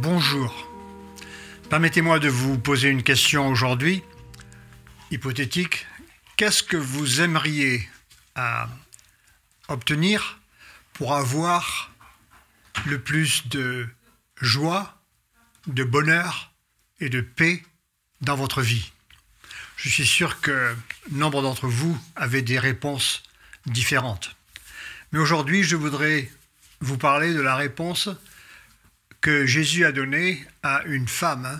Bonjour. Permettez-moi de vous poser une question aujourd'hui, hypothétique. Qu'est-ce que vous aimeriez obtenir pour avoir le plus de joie, de bonheur et de paix dans votre vie? Je suis sûr que nombre d'entre vous avaient des réponses différentes. Mais aujourd'hui, je voudrais vous parler de la réponse que Jésus a donnée à une femme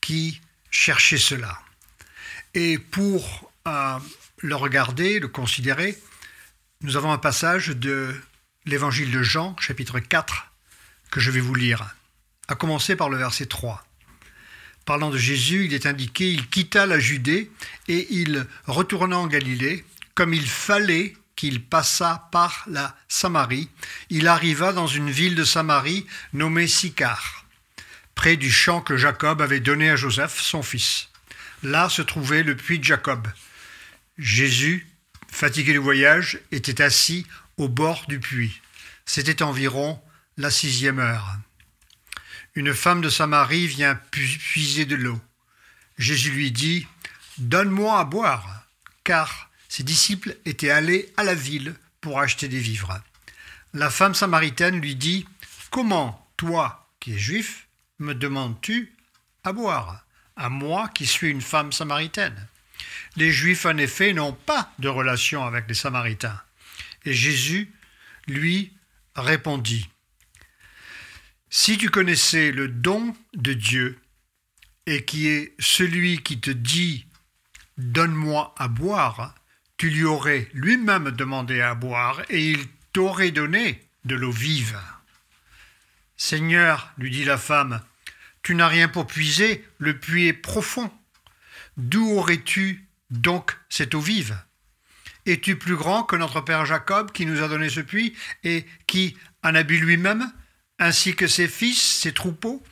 qui cherchait cela. Et pour le regarder, le considérer, nous avons un passage de l'évangile de Jean, chapitre 4, que je vais vous lire, à commencer par le verset 3. Parlant de Jésus, il est indiqué, il quitta la Judée et il retourna en Galilée, comme il fallait qu'il passât par la Samarie. Il arriva dans une ville de Samarie nommée Sychar, près du champ que Jacob avait donné à Joseph, son fils. Là se trouvait le puits de Jacob. Jésus, fatigué du voyage, était assis au bord du puits. C'était environ la 6e heure. Une femme de Samarie vient puiser de l'eau. Jésus lui dit « Donne-moi à boire », car ses disciples étaient allés à la ville pour acheter des vivres. La femme samaritaine lui dit « Comment, toi, qui es juif, me demandes-tu à boire, à moi qui suis une femme samaritaine ?» Les Juifs, en effet, n'ont pas de relation avec les Samaritains. Et Jésus lui répondit « Si tu connaissais le don de Dieu et qui est celui qui te dit « Donne-moi à boire », tu lui aurais lui-même demandé à boire et il t'aurait donné de l'eau vive. « Seigneur, lui dit la femme, tu n'as rien pour puiser, le puits est profond. D'où aurais-tu donc cette eau vive? Es-tu plus grand que notre père Jacob qui nous a donné ce puits et qui en a bu lui-même, ainsi que ses fils, ses troupeaux ?»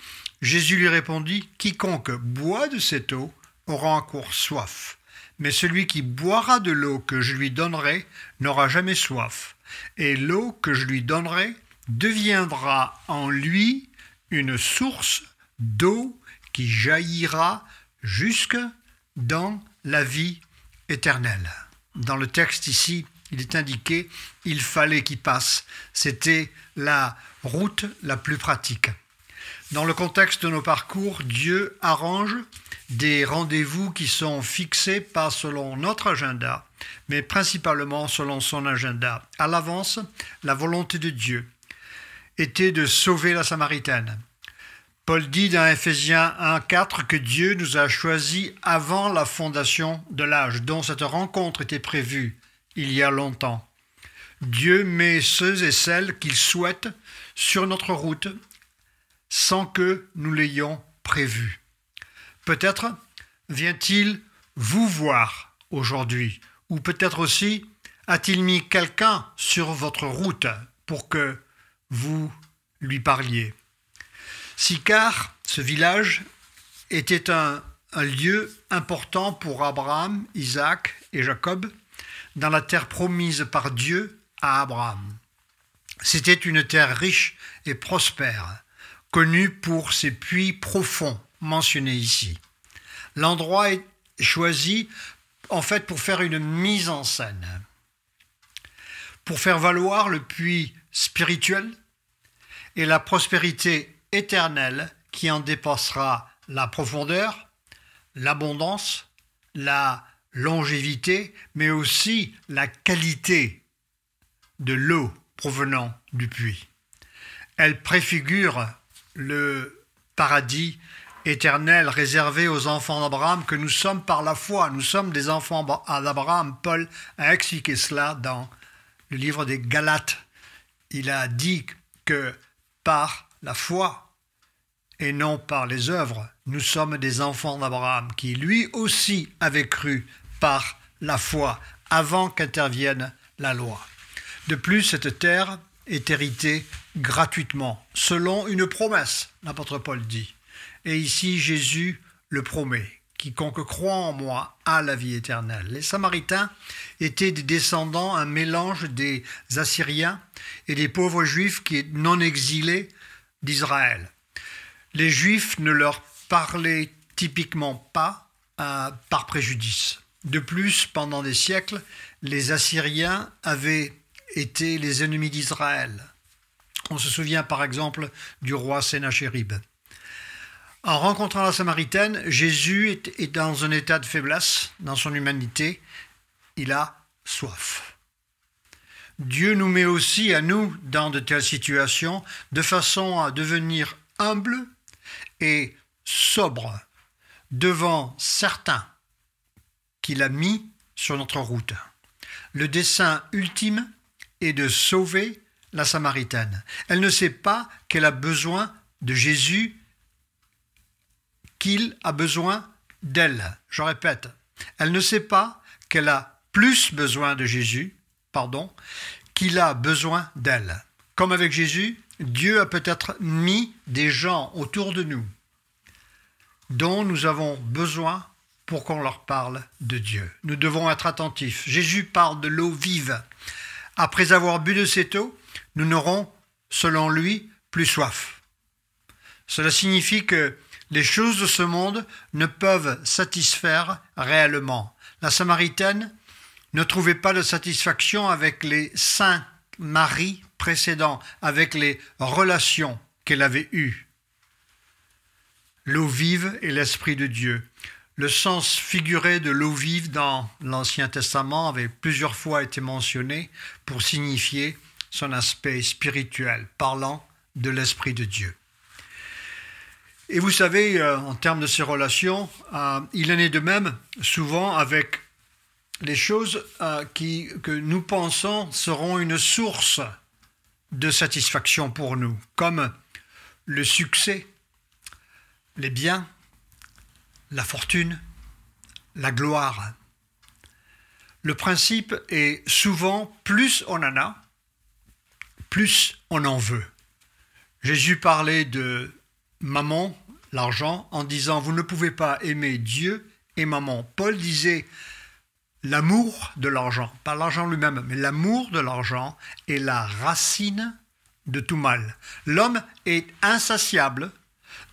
Jésus lui répondit, « Quiconque boit de cette eau aura encore soif. Mais celui qui boira de l'eau que je lui donnerai n'aura jamais soif. Et l'eau que je lui donnerai deviendra en lui une source d'eau qui jaillira jusque dans la vie éternelle. » Dans le texte ici, il est indiqué « il fallait qu'il passe ». C'était la route la plus pratique. Dans le contexte de nos parcours, Dieu arrange des rendez-vous qui sont fixés pas selon notre agenda, mais principalement selon son agenda. À l'avance, la volonté de Dieu était de sauver la Samaritaine. Paul dit dans Éphésiens 1,4 que Dieu nous a choisis avant la fondation de l'âge, dont cette rencontre était prévue il y a longtemps. Dieu met ceux et celles qu'il souhaite sur notre route sans que nous l'ayons prévu. Peut-être vient-il vous voir aujourd'hui, ou peut-être aussi a-t-il mis quelqu'un sur votre route pour que vous lui parliez. Sychar, ce village, était un lieu important pour Abraham, Isaac et Jacob dans la terre promise par Dieu à Abraham. C'était une terre riche et prospère, connue pour ses puits profonds mentionnés ici. L'endroit est choisi en fait pour faire une mise en scène, pour faire valoir le puits spirituel et la prospérité éternelle qui en dépassera la profondeur, l'abondance, la longévité, mais aussi la qualité de l'eau provenant du puits. Elle préfigure le paradis éternel réservé aux enfants d'Abraham que nous sommes par la foi. Nous sommes des enfants d'Abraham. Paul a expliqué cela dans le livre des Galates. Il a dit que par la foi et non par les œuvres, nous sommes des enfants d'Abraham qui lui aussi avait cru par la foi avant qu'intervienne la loi. De plus, cette terre est héritée gratuitement, selon une promesse, l'apôtre Paul dit. Et ici, Jésus le promet. Quiconque croit en moi a la vie éternelle. Les Samaritains étaient des descendants, un mélange des Assyriens et des pauvres Juifs qui non exilés d'Israël. les Juifs ne leur parlaient typiquement pas par préjudice. De plus, pendant des siècles, les Assyriens avaient été les ennemis d'Israël. On se souvient par exemple du roi Sennachérib. En rencontrant la Samaritaine, Jésus est dans un état de faiblesse, dans son humanité. Il a soif. Dieu nous met aussi à nous dans de telles situations de façon à devenir humble et sobre devant certains qu'il a mis sur notre route. Le dessein ultime est de sauver la Samaritaine. Elle ne sait pas qu'elle a besoin de Jésus, qu'il a besoin d'elle. Je répète, elle ne sait pas qu'elle a plus besoin de Jésus, qu'il a besoin d'elle. Comme avec Jésus, Dieu a peut-être mis des gens autour de nous dont nous avons besoin pour qu'on leur parle de Dieu. Nous devons être attentifs. Jésus parle de l'eau vive. Après avoir bu de cette eau, nous n'aurons, selon lui, plus soif. Cela signifie que les choses de ce monde ne peuvent satisfaire réellement. La Samaritaine ne trouvait pas de satisfaction avec les saints maris précédents, avec les relations qu'elle avait eues. L'eau vive est l'Esprit de Dieu. Le sens figuré de l'eau vive dans l'Ancien Testament avait plusieurs fois été mentionné pour signifier son aspect spirituel, parlant de l'Esprit de Dieu. Et vous savez, en termes de ces relations, il en est de même souvent avec les choses que nous pensons seront une source de satisfaction pour nous, comme le succès, les biens, la fortune, la gloire. Le principe est souvent plus on en a, plus on en veut. Jésus parlait de mammon, l'argent, en disant « Vous ne pouvez pas aimer Dieu et mammon ». Paul disait l'amour de l'argent, pas l'argent lui-même, mais l'amour de l'argent est la racine de tout mal. L'homme est insatiable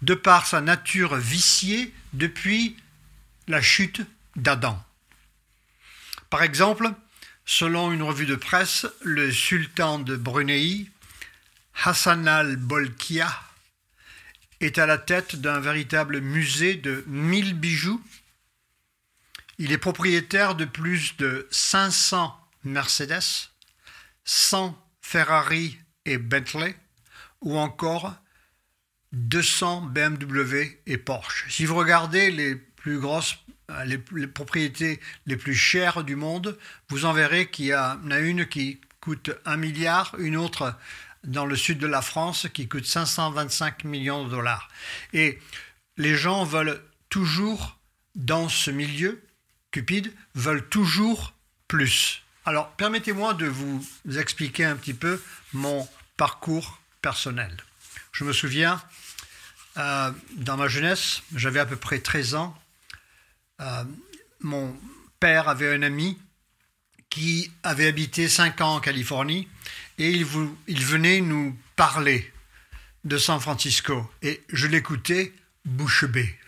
de par sa nature viciée depuis la chute d'Adam. Par exemple, selon une revue de presse, le sultan de Brunei, Hassan al-Bolkiah, est à la tête d'un véritable musée de 1000 bijoux. Il est propriétaire de plus de 500 Mercedes, 100 Ferrari et Bentley, ou encore 200 BMW et Porsche. Si vous regardez les plus grosses, les propriétés les plus chères du monde, vous en verrez qu'il y en a une qui coûte 1 milliard, une autre dans le sud de la France qui coûte 525 millions de dollars. Et les gens veulent toujours, dans ce milieu, cupide, veulent toujours plus. Alors, permettez-moi de vous expliquer un petit peu mon parcours personnel. Je me souviens, dans ma jeunesse, j'avais à peu près 13 ans, mon père avait un ami qui avait habité 5 ans en Californie et il venait nous parler de San Francisco. Et je l'écoutais bouche bée.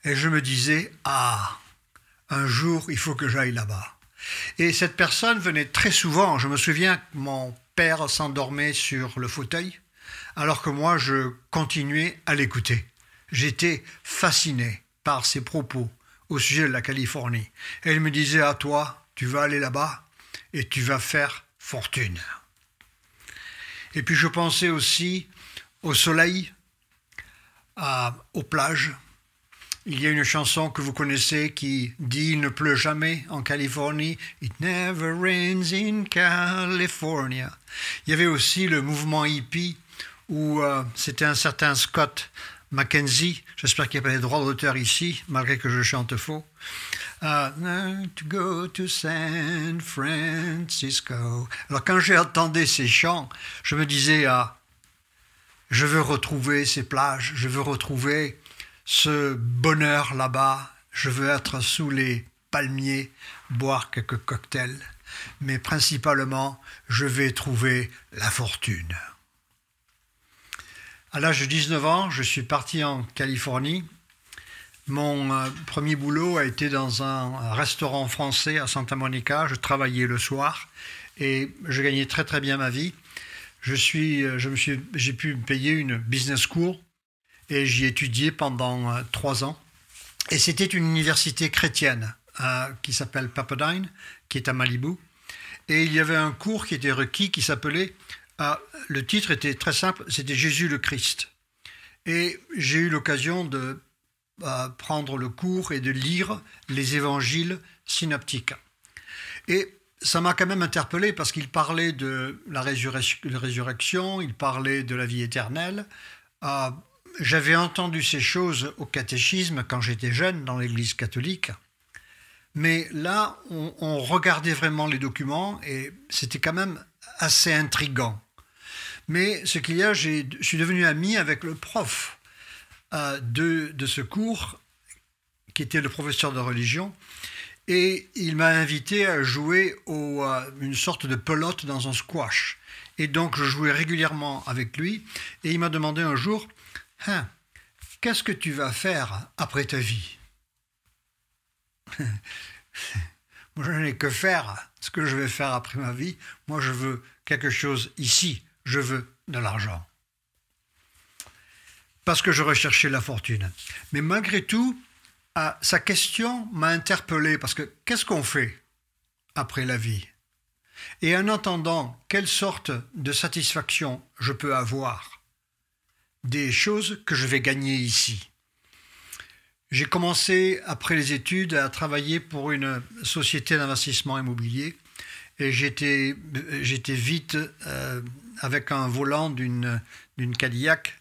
Et je me disais, un jour, il faut que j'aille là-bas. Et cette personne venait très souvent. Je me souviens que mon père s'endormait sur le fauteuil, alors que moi, je continuais à l'écouter. J'étais fasciné par ses propos au sujet de la Californie. Et il me disait, toi, tu vas aller là-bas et tu vas faire fortune. Et puis je pensais aussi au soleil, aux plages. Il y a une chanson que vous connaissez qui dit « Il ne pleut jamais en Californie ». « It never rains in California ». Il y avait aussi le mouvement hippie où c'était un certain Scott McKenzie. J'espère qu'il n'y a pas les droits d'auteur ici, malgré que je chante faux. To go to San Francisco. Alors quand j'ai entendu ces chants, je me disais je veux retrouver ces plages, je veux retrouver ce bonheur là-bas, je veux être sous les palmiers, boire quelques cocktails, mais principalement, je vais trouver la fortune. À l'âge de 19 ans, je suis parti en Californie. Mon premier boulot a été dans un restaurant français à Santa Monica. Je travaillais le soir et je gagnais très très bien ma vie. J'ai pu me payer une business school et j'y ai étudié pendant 3 ans. Et c'était une université chrétienne qui s'appelle Pepperdine, qui est à Malibu. Et il y avait un cours qui était requis qui s'appelait, le titre était très simple, c'était Jésus le Christ. Et j'ai eu l'occasion de prendre le cours et de lire les évangiles synoptiques. Et ça m'a quand même interpellé parce qu'il parlait de la résurrection, il parlait de la vie éternelle. J'avais entendu ces choses au catéchisme quand j'étais jeune dans l'église catholique. Mais là, on regardait vraiment les documents et c'était quand même assez intriguant. Mais ce qu'il y a, je suis devenu ami avec le prof de ce cours, qui était le professeur de religion, et il m'a invité à jouer une sorte de pelote dans un squash. Et donc, je jouais régulièrement avec lui, et il m'a demandé un jour, « Qu'est-ce que tu vas faire après ta vie ?» Moi, je n'ai que faire ce que je vais faire après ma vie. Moi, je veux quelque chose ici. Je veux de l'argent. Parce que je recherchais la fortune. Mais malgré tout, sa question m'a interpellé. Parce que qu'est-ce qu'on fait après la vie? Et en entendant quelle sorte de satisfaction je peux avoir des choses que je vais gagner ici. J'ai commencé, après les études, à travailler pour une société d'investissement immobilier et j'étais vite avec un volant d'une Cadillac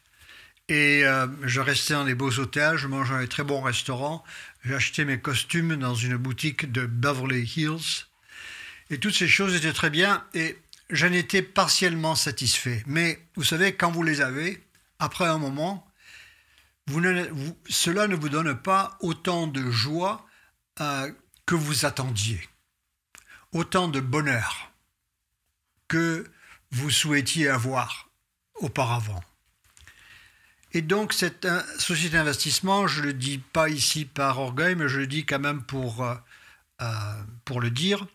et je restais dans des beaux hôtels, je mangeais dans des très bons restaurants, j'achetais mes costumes dans une boutique de Beverly Hills et toutes ces choses étaient très bien et j'en étais partiellement satisfait. Mais vous savez, quand vous les avez, après un moment, cela ne vous donne pas autant de joie que vous attendiez, autant de bonheur que vous souhaitiez avoir auparavant. Et donc cette société d'investissement, je ne le dis pas ici par orgueil, mais je le dis quand même pour le dire,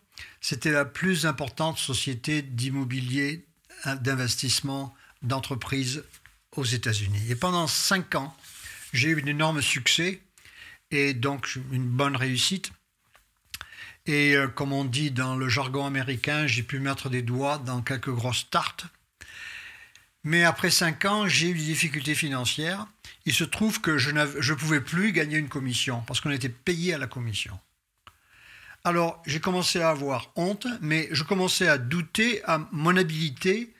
c'était la plus importante société d'immobilier, d'investissement, d'entreprise aux États-Unis. Et pendant 5 ans, j'ai eu un énorme succès et donc une bonne réussite. Et comme on dit dans le jargon américain, j'ai pu mettre des doigts dans quelques grosses tartes. Mais après 5 ans, j'ai eu des difficultés financières. Il se trouve que je ne pouvais plus gagner une commission parce qu'on était payé à la commission. Alors, j'ai commencé à avoir honte, mais je commençais à douter à mon habilité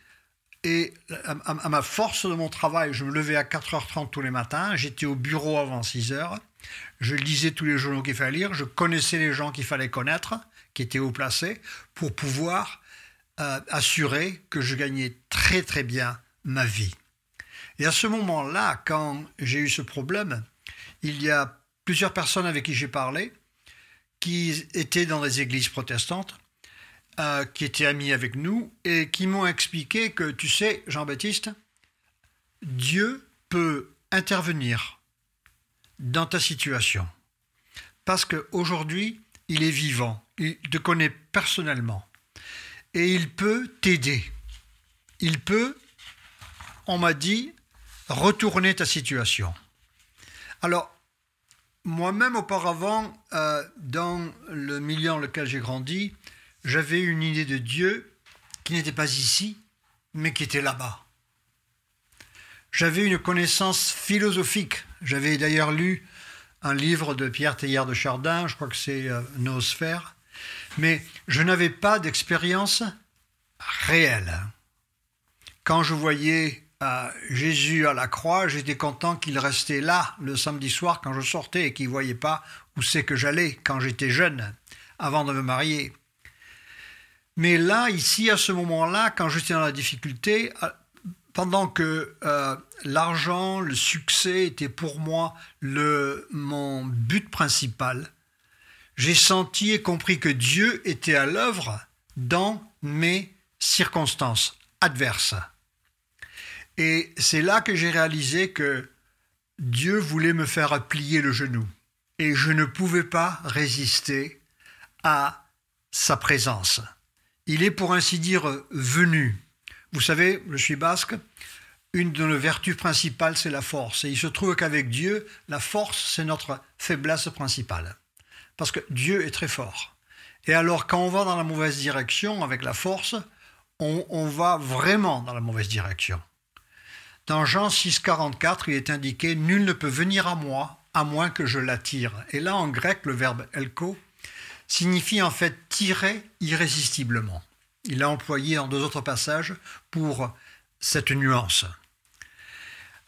et à ma force de mon travail. Je me levais à 4h30 tous les matins, j'étais au bureau avant 6h, je lisais tous les journaux qu'il fallait lire, je connaissais les gens qu'il fallait connaître, qui étaient haut placés, pour pouvoir assurer que je gagnais très très bien ma vie. Et à ce moment-là, quand j'ai eu ce problème, il y a plusieurs personnes avec qui j'ai parlé, qui étaient dans des églises protestantes, qui étaient amis avec nous et qui m'ont expliqué que, tu sais, Jean-Baptiste, Dieu peut intervenir dans ta situation parce qu'aujourd'hui, il est vivant, il te connaît personnellement et il peut t'aider. Il peut, on m'a dit, retourner ta situation. Alors, moi-même auparavant, dans le milieu dans lequel j'ai grandi, j'avais une idée de Dieu qui n'était pas ici, mais qui était là-bas. J'avais une connaissance philosophique. J'avais d'ailleurs lu un livre de Pierre Teilhard de Chardin, je crois que c'est Noosphère, mais je n'avais pas d'expérience réelle. Quand je voyais Jésus à la croix, j'étais content qu'il restait là le samedi soir quand je sortais et qu'il ne voyait pas où c'est que j'allais quand j'étais jeune, avant de me marier. Mais là, ici, à ce moment-là, quand j'étais dans la difficulté, pendant que l'argent, le succès était pour moi mon but principal, j'ai senti et compris que Dieu était à l'œuvre dans mes circonstances adverses. Et c'est là que j'ai réalisé que Dieu voulait me faire plier le genou. Et je ne pouvais pas résister à sa présence. Il est pour ainsi dire venu. Vous savez, je suis basque, une de nos vertus principales, c'est la force. Et il se trouve qu'avec Dieu, la force, c'est notre faiblesse principale. Parce que Dieu est très fort. Et alors, quand on va dans la mauvaise direction avec la force, on va vraiment dans la mauvaise direction. Dans Jean 6, 44, il est indiqué « Nul ne peut venir à moi, à moins que je l'attire ». Et là, en grec, le verbe « elko » signifie en fait « tirer irrésistiblement ». Il l'a employé dans 2 autres passages pour cette nuance.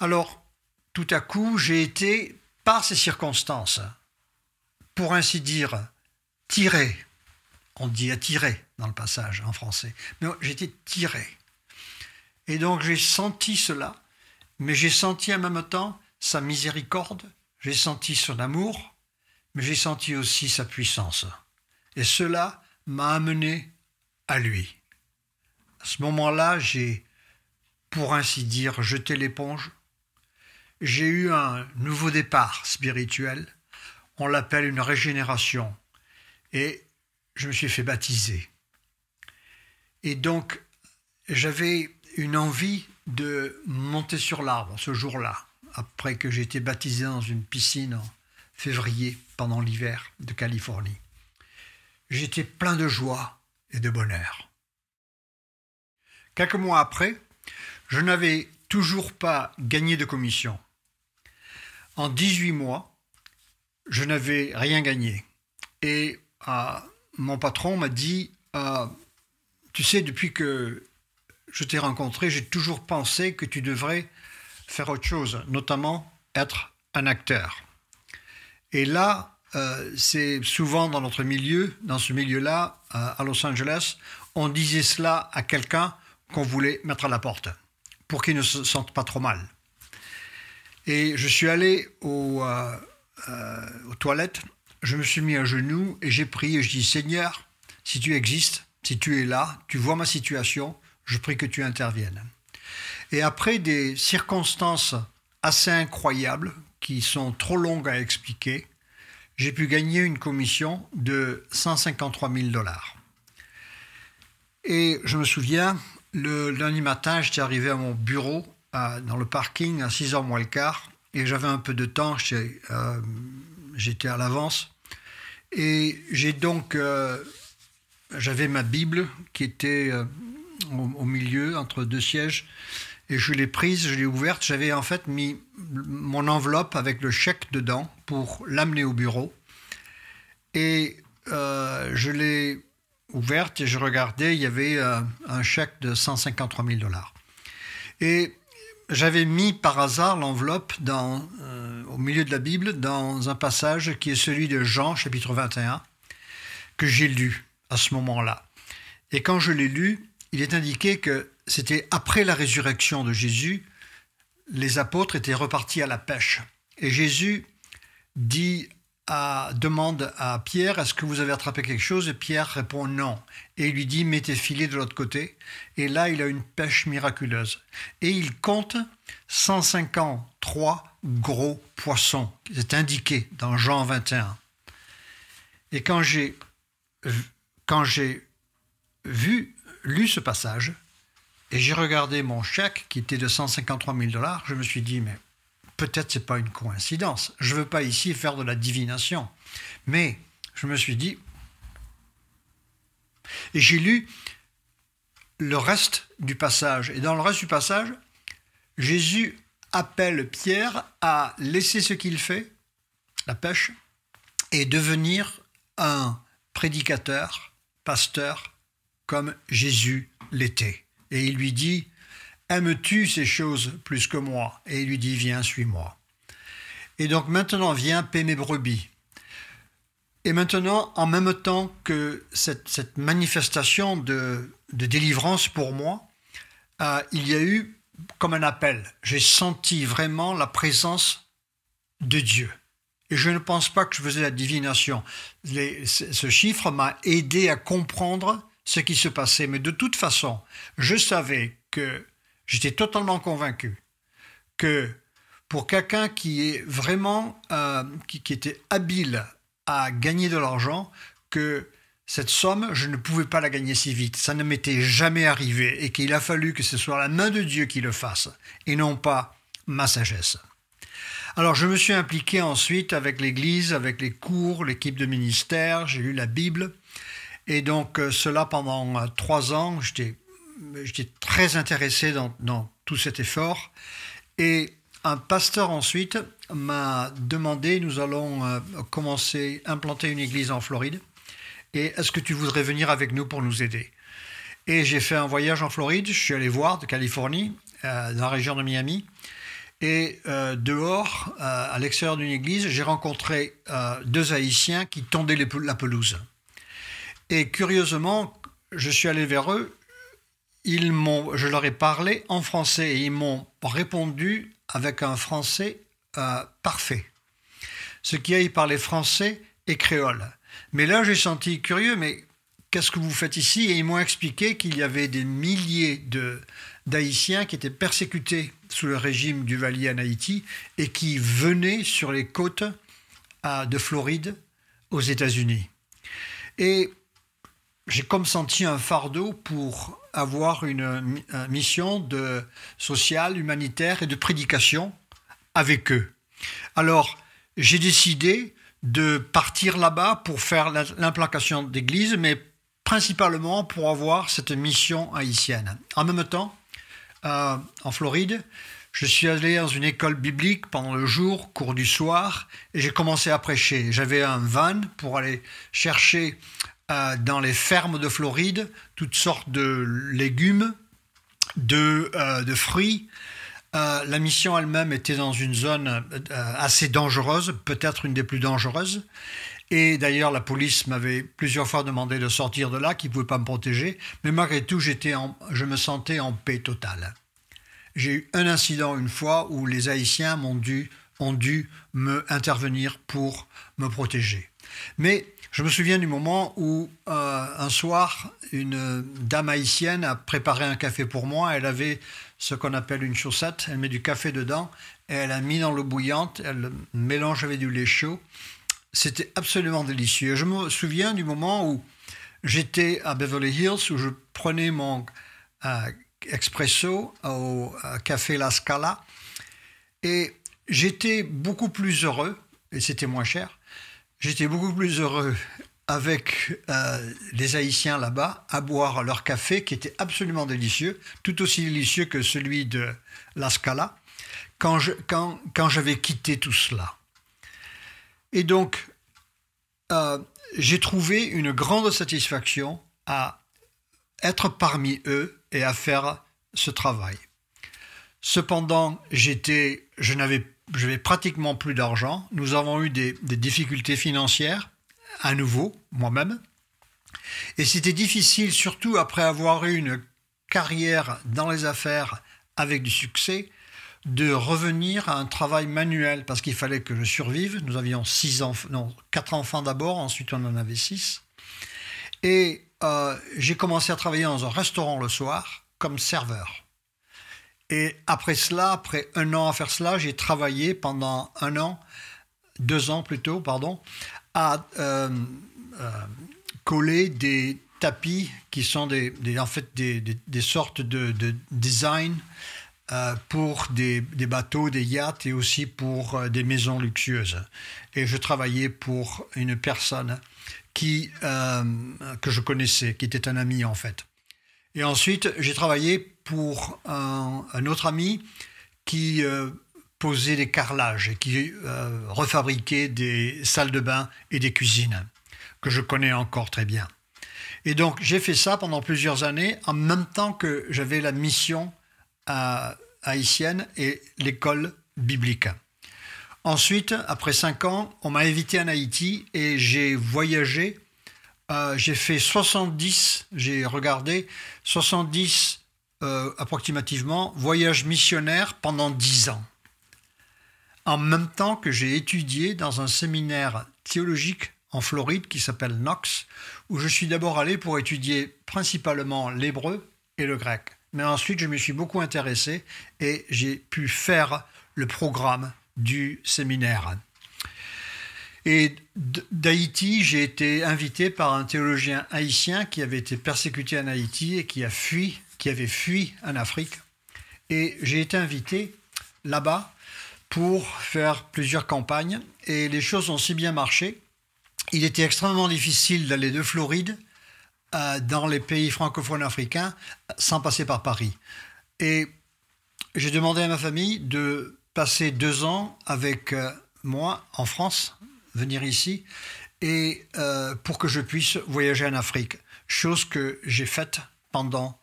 Alors, tout à coup, j'ai été, par ces circonstances, pour ainsi dire, tiré. On dit attiré dans le passage en français. Mais j'ai été tiré. Et donc, j'ai senti cela. Mais j'ai senti en même temps sa miséricorde, j'ai senti son amour, mais j'ai senti aussi sa puissance. Et cela m'a amené à lui. À ce moment-là, j'ai, pour ainsi dire, jeté l'éponge. J'ai eu un nouveau départ spirituel. On l'appelle une régénération. Et je me suis fait baptiser. Et donc, j'avais une envie de monter sur l'arbre ce jour-là, après que j'ai été baptisé dans une piscine en février, pendant l'hiver de Californie. J'étais plein de joie et de bonheur. Quelques mois après, je n'avais toujours pas gagné de commission. En 18 mois, je n'avais rien gagné. Et mon patron m'a dit « Tu sais, depuis que je t'ai rencontré, j'ai toujours pensé que tu devrais faire autre chose, notamment être un acteur. » Et là, c'est souvent dans notre milieu, dans ce milieu-là, à Los Angeles, on disait cela à quelqu'un qu'on voulait mettre à la porte, pour qu'il ne se sente pas trop mal. Et je suis allé aux toilettes, je me suis mis à genoux et j'ai prié, je dis « Seigneur, si tu existes, si tu es là, tu vois ma situation, je prie que tu interviennes. » Et après des circonstances assez incroyables, qui sont trop longues à expliquer, j'ai pu gagner une commission de 153 000 $. Et je me souviens, le lundi matin, j'étais arrivé à mon bureau, dans le parking, à 6h moins le quart, et j'avais un peu de temps, j'étais à l'avance. Et j'ai donc... j'avais ma Bible qui était au milieu, entre 2 sièges, et je l'ai prise, je l'ai ouverte. J'avais en fait mis mon enveloppe avec le chèque dedans pour l'amener au bureau. Et je l'ai ouverte et je regardais, il y avait un chèque de 153 000 $. Et j'avais mis par hasard l'enveloppe au milieu de la Bible dans un passage qui est celui de Jean, chapitre 21, que j'ai lu à ce moment-là. Et quand je l'ai lu, il est indiqué que c'était après la résurrection de Jésus, les apôtres étaient repartis à la pêche. Et Jésus demande à Pierre, « Est-ce que vous avez attrapé quelque chose ?» Et Pierre répond « Non ». Et il lui dit « Mets tes filets de l'autre côté ». Et là, il a une pêche miraculeuse. Et il compte 153 gros poissons. C'est indiqué dans Jean 21. Et quand j'ai lu ce passage, et j'ai regardé mon chèque qui était de 153 000 $, je me suis dit, mais peut-être c'est pas une coïncidence. Je veux pas ici faire de la divination. Mais je me suis dit, et j'ai lu le reste du passage. Et dans le reste du passage, Jésus appelle Pierre à laisser ce qu'il fait, la pêche, et devenir un prédicateur, pasteur, comme Jésus l'était. Et il lui dit, « Aimes-tu ces choses plus que moi ?» Et il lui dit, « Viens, suis-moi. » Et donc maintenant, viens, paie mes brebis. Et maintenant, en même temps que cette manifestation de délivrance pour moi, il y a eu comme un appel. J'ai senti vraiment la présence de Dieu. Et je ne pense pas que je faisais la divination. Ce chiffre m'a aidé à comprendre ce qui se passait. Mais de toute façon, je savais que j'étais totalement convaincu que pour quelqu'un qui est vraiment, qui était habile à gagner de l'argent, que cette somme, je ne pouvais pas la gagner si vite. Ça ne m'était jamais arrivé et qu'il a fallu que ce soit la main de Dieu qui le fasse et non pas ma sagesse. Alors je me suis impliqué ensuite avec l'Église, avec les cours, l'équipe de ministère, j'ai lu la Bible. Et donc cela pendant 3 ans, j'étais très intéressé dans tout cet effort. Et un pasteur ensuite m'a demandé, nous allons commencer à implanter une église en Floride. Et est-ce que tu voudrais venir avec nous pour nous aider? Et j'ai fait un voyage en Floride, je suis allé voir de Californie, dans la région de Miami. Et dehors, à l'extérieur d'une église, j'ai rencontré 2 Haïtiens qui tondaient la pelouse. Et curieusement, je suis allé vers eux, je leur ai parlé en français et ils m'ont répondu avec un français parfait. Ce qui est, ils parlaient français et créole. Mais là, j'ai senti curieux, mais qu'est-ce que vous faites ici? Et ils m'ont expliqué qu'il y avait des milliers d'Haïtiens qui étaient persécutés sous le régime Duvalier en Haïti et qui venaient sur les côtes de Floride aux États-Unis. Et j'ai comme senti un fardeau pour avoir une mission sociale, humanitaire et de prédication avec eux. Alors, j'ai décidé de partir là-bas pour faire l'implantation d'église, mais principalement pour avoir cette mission haïtienne. En même temps, en Floride, je suis allé dans une école biblique pendant le jour, cours du soir, et j'ai commencé à prêcher. J'avais un van pour aller chercher dans les fermes de Floride toutes sortes de légumes, de fruits. La mission elle-même était dans une zone assez dangereuse, peut-être une des plus dangereuses. Et d'ailleurs, la police m'avait plusieurs fois demandé de sortir de là, qu'ils ne pouvaient pas me protéger. Mais malgré tout, je me sentais en paix totale. J'ai eu un incident une fois où les Haïtiens ont dû intervenir pour me protéger. Mais je me souviens du moment où, un soir, une dame haïtienne a préparé un café pour moi. Elle avait ce qu'on appelle une chaussette. Elle met du café dedans et elle a mis dans l'eau bouillante. Elle le mélange avec du lait chaud. C'était absolument délicieux. Je me souviens du moment où j'étais à Beverly Hills, où je prenais mon expresso au café La Scala. Et j'étais beaucoup plus heureux, et c'était moins cher, j'étais beaucoup plus heureux avec les Haïtiens là-bas à boire leur café qui était absolument délicieux, tout aussi délicieux que celui de La Scala, quand j'avais quitté tout cela. Et donc, j'ai trouvé une grande satisfaction à être parmi eux et à faire ce travail. Cependant, je n'avais pratiquement plus d'argent. Nous avons eu des difficultés financières, à nouveau, moi-même. Et c'était difficile, surtout après avoir eu une carrière dans les affaires avec du succès, de revenir à un travail manuel parce qu'il fallait que je survive. Nous avions 4 enfants d'abord, ensuite on en avait 6. Et j'ai commencé à travailler dans un restaurant le soir comme serveur. Et après cela, après 1 an à faire cela, j'ai travaillé pendant 2 ans plutôt, à coller des tapis qui sont en fait des sortes de design pour des bateaux, des yachts et aussi pour des maisons luxueuses. Et je travaillais pour une personne que je connaissais, qui était un ami en fait. Et ensuite, j'ai travaillé pour un autre ami qui posait des carrelages et qui refabriquait des salles de bain et des cuisines, que je connais encore très bien. Et donc, j'ai fait ça pendant plusieurs années, en même temps que j'avais la mission haïtienne et l'école biblique. Ensuite, après 5 ans, on m'a invité en Haïti et j'ai voyagé. J'ai fait 70 approximativement voyages missionnaires pendant 10 ans. En même temps que j'ai étudié dans un séminaire théologique en Floride qui s'appelle Knox, où je suis d'abord allé pour étudier principalement l'hébreu et le grec. mais ensuite je me suis beaucoup intéressé et j'ai pu faire le programme du séminaire. Et d'Haïti, j'ai été invité par un théologien haïtien qui avait été persécuté en Haïti et qui avait fui en Afrique. Et j'ai été invité là-bas pour faire plusieurs campagnes et les choses ont si bien marché. Il était extrêmement difficile d'aller de Floride dans les pays francophones africains sans passer par Paris. Et j'ai demandé à ma famille de passer 2 ans avec moi en France, venir ici, et pour que je puisse voyager en Afrique. Chose que j'ai faite pendant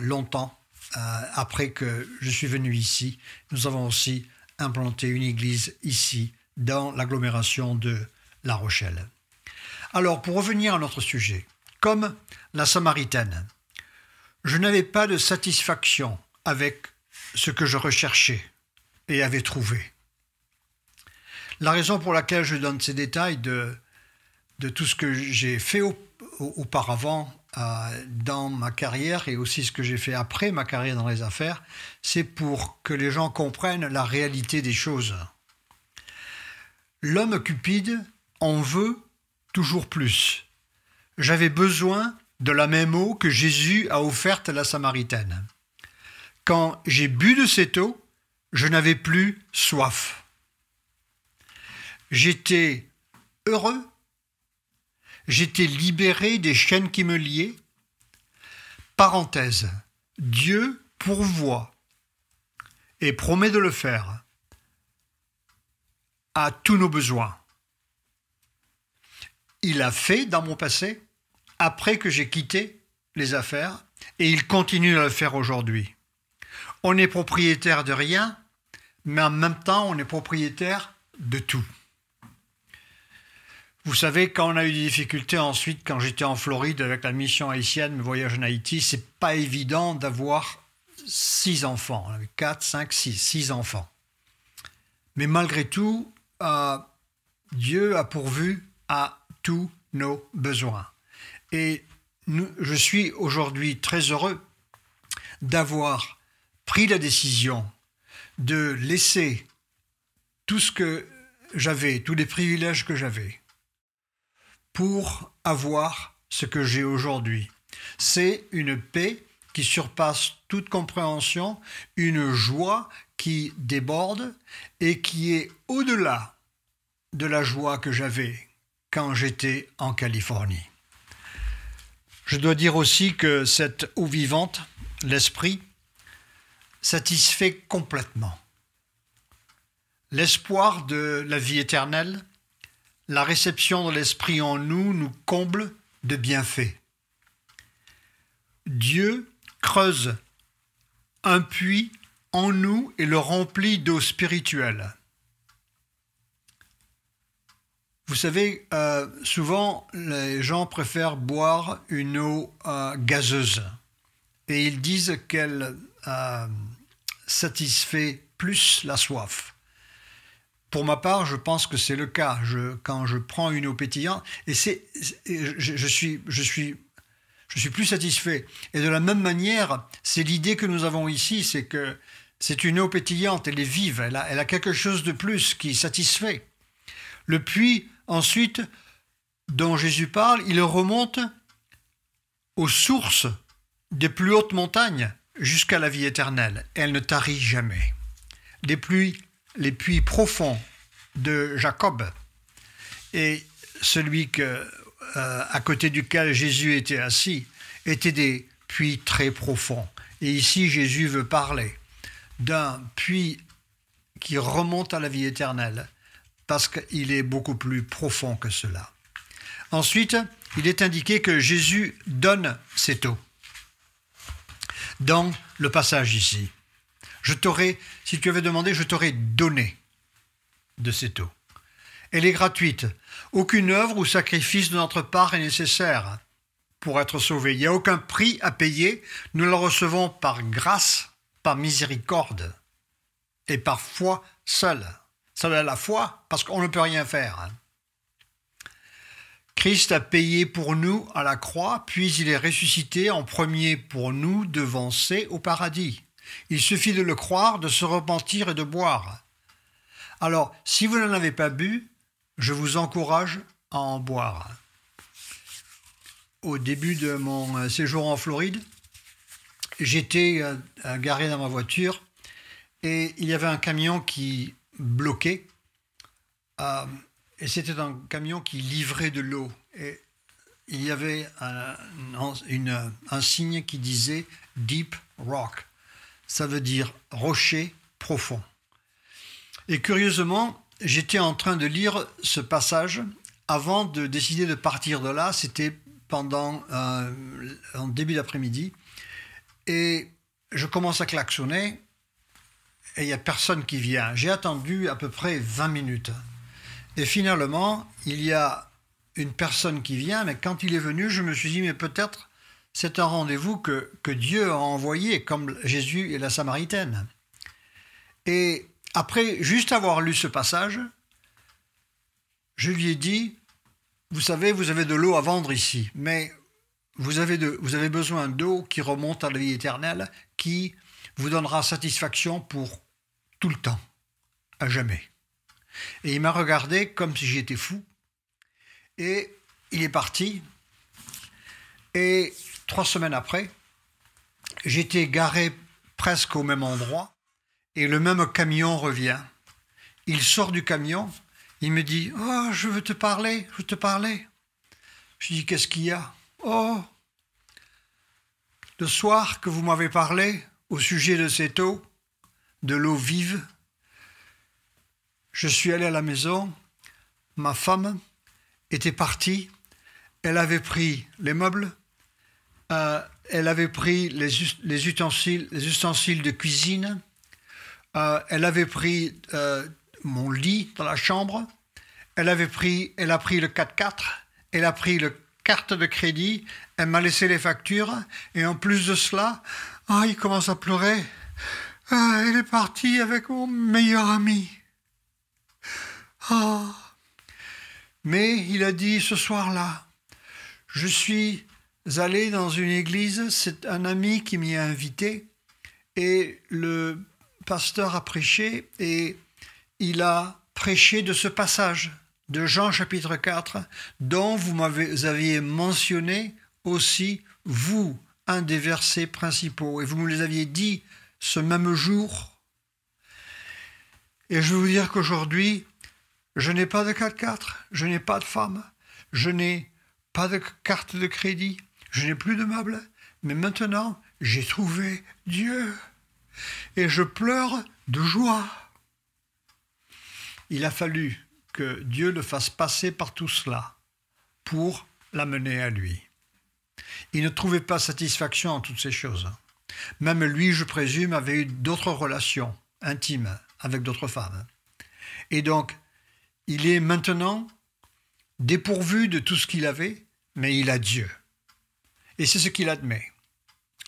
longtemps après que je suis venu ici. Nous avons aussi implanté une église ici, dans l'agglomération de La Rochelle. Alors, pour revenir à notre sujet, comme la Samaritaine, je n'avais pas de satisfaction avec ce que je recherchais et avais trouvé. La raison pour laquelle je donne ces détails de tout ce que j'ai fait auparavant dans ma carrière et aussi ce que j'ai fait après ma carrière dans les affaires, c'est pour que les gens comprennent la réalité des choses. L'homme cupide en veut toujours plus. J'avais besoin de la même eau que Jésus a offerte à la Samaritaine. Quand j'ai bu de cette eau, je n'avais plus soif. J'étais heureux, j'étais libéré des chaînes qui me liaient. Parenthèse, Dieu pourvoit et promet de le faire à tous nos besoins. Il a fait dans mon passé, après que j'ai quitté les affaires, et il continue à le faire aujourd'hui. On est propriétaire de rien, mais en même temps, on est propriétaire de tout. Vous savez, quand on a eu des difficultés ensuite, quand j'étais en Floride avec la mission haïtienne, le voyage en Haïti, c'est pas évident d'avoir 6 enfants, 4, 5, 6 enfants. Mais malgré tout, Dieu a pourvu à tous nos besoins. Et je suis aujourd'hui très heureux d'avoir pris la décision de laisser tout ce que j'avais, tous les privilèges que j'avais, pour avoir ce que j'ai aujourd'hui. C'est une paix qui surpasse toute compréhension, une joie qui déborde et qui est au-delà de la joie que j'avais quand j'étais en Californie. Je dois dire aussi que cette eau vivante, l'esprit, satisfait complètement. L'espoir de la vie éternelle, la réception de l'esprit en nous comble de bienfaits. Dieu creuse un puits en nous et le remplit d'eau spirituelle. Vous savez, souvent les gens préfèrent boire une eau gazeuse et ils disent qu'elle satisfait plus la soif. Pour ma part, je pense que c'est le cas. Quand je prends une eau pétillante, et je suis plus satisfait. Et de la même manière, c'est l'idée que nous avons ici, c'est que c'est une eau pétillante, elle est vive, elle a quelque chose de plus qui satisfait. Le puits, ensuite, dont Jésus parle, il remonte aux sources des plus hautes montagnes jusqu'à la vie éternelle. Elle ne tarit jamais. Les puits profonds de Jacob et celui à côté duquel Jésus était assis étaient des puits très profonds. Et ici, Jésus veut parler d'un puits qui remonte à la vie éternelle parce qu'il est beaucoup plus profond que cela. Ensuite, il est indiqué que Jésus donne cette eau. Dans le passage ici, si tu avais demandé, je t'aurais donné de cette eau. Elle est gratuite. Aucune œuvre ou sacrifice de notre part est nécessaire pour être sauvé. Il n'y a aucun prix à payer. Nous la recevons par grâce, par miséricorde et par foi seule. Ça veut dire la foi parce qu'on ne peut rien faire. Christ a payé pour nous à la croix, puis il est ressuscité en premier pour nous devancer au paradis. Il suffit de le croire, de se repentir et de boire. Alors, si vous n'en avez pas bu, je vous encourage à en boire. Au début de mon séjour en Floride, j'étais garé dans ma voiture et il y avait un camion qui bloquait. Et c'était un camion qui livrait de l'eau. Et il y avait un signe qui disait « Deep Rock ». Ça veut dire « rocher profond ». Et curieusement, j'étais en train de lire ce passage avant de décider de partir de là. C'était en début d'après-midi. Et je commence à klaxonner et il n'y a personne qui vient. J'ai attendu à peu près 20 minutes. Et finalement, il y a une personne qui vient, mais quand il est venu, je me suis dit, mais peut-être c'est un rendez-vous que Dieu a envoyé, comme Jésus et la Samaritaine. Et après, juste avoir lu ce passage, je lui ai dit, vous savez, vous avez de l'eau à vendre ici, mais vous avez besoin d'eau qui remonte à la vie éternelle, qui vous donnera satisfaction pour tout le temps, à jamais. Et il m'a regardé comme si j'étais fou. Et il est parti. Et 3 semaines après, j'étais garé presque au même endroit. Et le même camion revient. Il sort du camion. Il me dit « Oh, je veux te parler, je veux te parler. » Je dis « Qu'est-ce qu'il y a ?»« Oh, le soir que vous m'avez parlé au sujet de cette eau, de l'eau vive, je suis allé à la maison, ma femme était partie, elle avait pris les meubles, elle avait pris les ustensiles de cuisine, elle avait pris mon lit dans la chambre, elle a pris le 4x4, elle a pris le carte de crédit, elle m'a laissé les factures, et en plus de cela, il commence à pleurer, elle est partie avec mon meilleur ami. Mais il a dit ce soir-là, je suis allé dans une église, c'est un ami qui m'y a invité et le pasteur a prêché et il a prêché de ce passage de Jean chapitre 4 dont vous aviez mentionné aussi, vous, un des versets principaux et vous me les aviez dit ce même jour. Et je veux vous dire qu'aujourd'hui, je n'ai pas de 4x4, je n'ai pas de femme, je n'ai pas de carte de crédit, je n'ai plus de meubles, mais maintenant, j'ai trouvé Dieu. Et je pleure de joie. Il a fallu que Dieu le fasse passer par tout cela pour l'amener à lui. Il ne trouvait pas satisfaction en toutes ces choses. Même lui, je présume, avait eu d'autres relations intimes avec d'autres femmes. Et donc, il est maintenant dépourvu de tout ce qu'il avait, mais il a Dieu. Et c'est ce qu'il admet.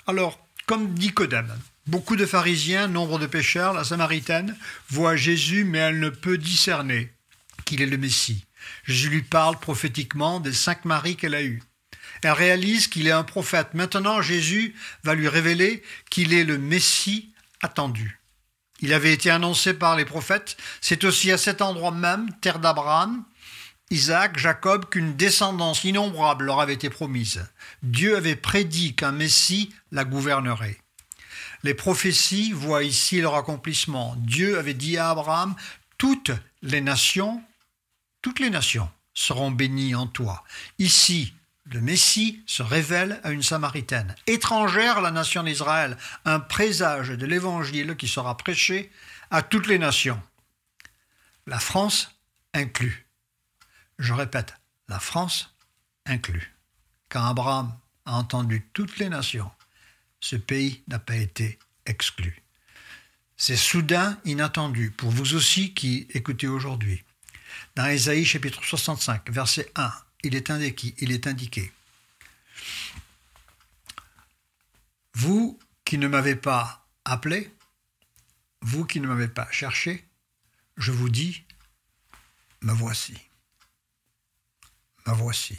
Alors, comme dit Nicodème, beaucoup de pharisiens, nombre de pécheurs, la Samaritaine, voit Jésus, mais elle ne peut discerner qu'il est le Messie. Jésus lui parle prophétiquement des 5 maris qu'elle a eus. Elle réalise qu'il est un prophète. Maintenant, Jésus va lui révéler qu'il est le Messie attendu. Il avait été annoncé par les prophètes. C'est aussi à cet endroit même, terre d'Abraham, Isaac, Jacob, qu'une descendance innombrable leur avait été promise. Dieu avait prédit qu'un Messie la gouvernerait. Les prophéties voient ici leur accomplissement. Dieu avait dit à Abraham, toutes les nations seront bénies en toi. Ici, le Messie se révèle à une Samaritaine, étrangère à la nation d'Israël, un présage de l'Évangile qui sera prêché à toutes les nations. La France inclus. Je répète, la France inclus. Quand Abraham a entendu toutes les nations, ce pays n'a pas été exclu. C'est soudain, inattendu, pour vous aussi qui écoutez aujourd'hui. Dans Ésaïe chapitre 65, verset 1, il est indiqué « Vous qui ne m'avez pas appelé, vous qui ne m'avez pas cherché, je vous dis, me voici. me voici.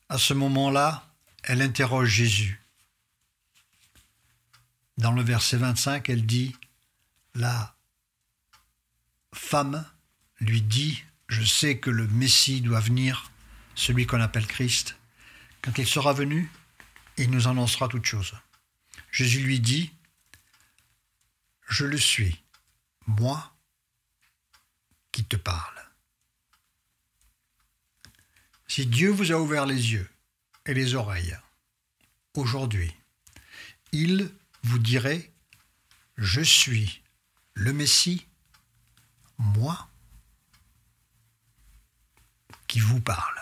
À ce moment-là, elle interroge Jésus. Dans le verset 25, elle dit, la femme lui dit, je sais que le Messie doit venir, celui qu'on appelle Christ. Quand il sera venu, il nous annoncera toutes choses. Jésus lui dit, je le suis, moi qui te parle. Si Dieu vous a ouvert les yeux et les oreilles, aujourd'hui, il vous dirait, je suis le Messie, moi qui vous parle.